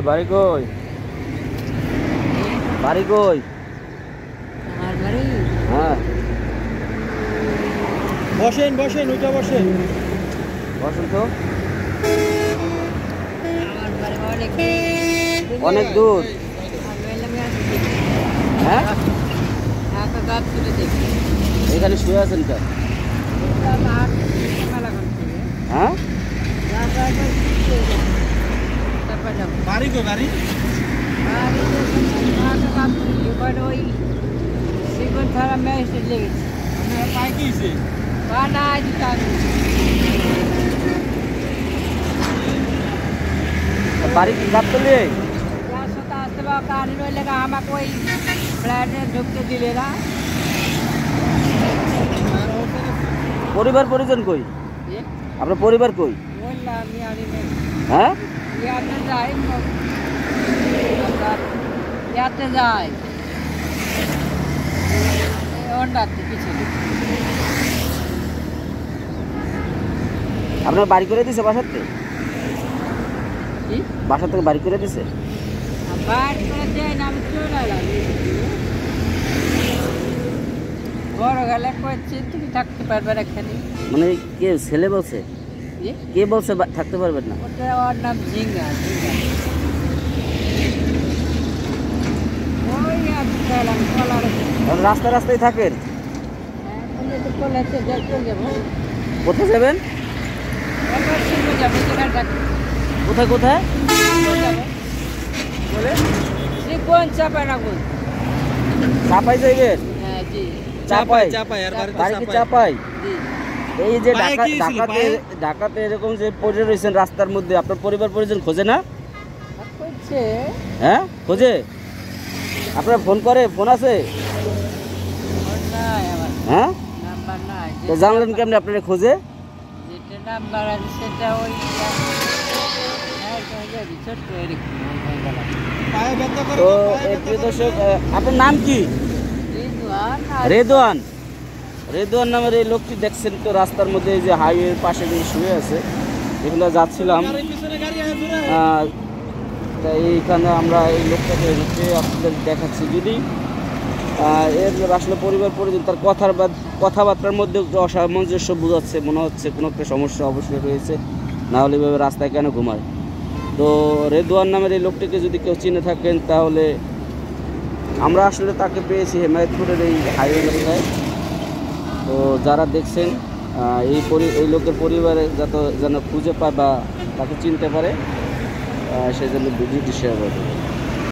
বাড়ি কই? বাড়ি কই? আমার বাড়ি হ্যাঁ বসেন বসেন, ওইটা বসেন। বসুন তো। আমার বাড়ি অনেক অনেক দূর। হ্যাঁ একা গাছ তুলে দেখি এখানে শুয়ে আছেন কেন? হ্যাঁ বাড়ি কই বাড়ি? ওই সিগুন থানা ম্যাজিস্ট্রেট লেগেছে। আপনার পায়ে কি হয়েছে? বাড়ি কি গাছ তুলে? আসতে বা গাড়ি রইলে আমাকে ওই ফ্ল্যাটে ঢুকতে দিলে না। পরিবার পরিজন কই? আপনার পরিবার কই? বললাম হ্যাঁ ইয়াতে যাই ইয়াতে যাই হন্ডাতে পিছনে। আপনার বাড়ি করে দিছে বাসার থেকে? কি বাসা থেকে বাড়ি করে দিছে? বাইর করে দেয় না, আমি চলে এলাম। বড় গেলে কয়েছে তুমি থাকতে পারবে না এখানে। মানে কে ছেলে বলছে? কে বলছে থাকতে পারবেন না? ওটা ওর নাম ঝিঙ্গা। ওই আমি গেলাম কলার রাস্তা রাস্তায় থাকেন? কলাতে চলে যাবো। কোথায় যাবেন? একবার শিখে যাবো যেখানে থাকি কোথায় কোথায় যাবো বলে? কোন চাপায় রাখবো? চাপাই যাইবেন? হ্যাঁ জি চাপাই? চাপাই আর বাড়ি বাড়ি কি চাপাই? জি। এই যে পায়ে কি হয়েছিল, ঢাকাতে পায়ে? ঢাকাতে এরকম যে পড়ে রয়েছেন রাস্তার মধ্যে, আপনার পরিবার পরিজন খোঁজে না? করছে হ্যাঁ খোঁজে? আপনার ফোন করে? ফোন আছে? নাই আমার হ্যাঁ নাম্বার নাই। তো জানলেন কেমনি আপনারা খোঁজে? যেটা নাম্বার আছে সেটা ওই ছোট্ট এরকম পায়ে ব্যথা করে তো না, পায়ে এই ব্যথা প্রিয় করে দর্শক, না? আপনার নাম কি? রেদওয়ান রেদওয়ান নামের এই লোকটি দেখছেন তো রাস্তার মধ্যে, এই যে হাইওয়ের পাশে যে শুয়ে আছে, এগুলো যাচ্ছিলাম। গাড়ির পিছনে গাড়ি আছে জোরে। তাই এইখানে আমরা এই লোকটাকে আপনাদের দেখাচ্ছি। যদি এর আসলে পরিবার পরিজন, তার কথাবার্তার মধ্যে অসামঞ্জস্য বোঝাচ্ছে, মনে হচ্ছে কোনো একটা সমস্যা অবশ্যই রয়েছে, না হলে এভাবে রাস্তায় কেন ঘুমায়। তো রেদওয়ান নামের এই লোকটিকে যদি কেউ চিনে থাকেন, তাহলে আমরা আসলে তাকে পেয়েছি হেমায়তপুরের এই হাইওয়ে রাস্তায়। তো যারা দেখছেন এই লোকের পরিবারে যেন খুঁজে পায় বা তাকে চিনতে পারে, সেই জন্য ভিডিওটি শেয়ার করবে।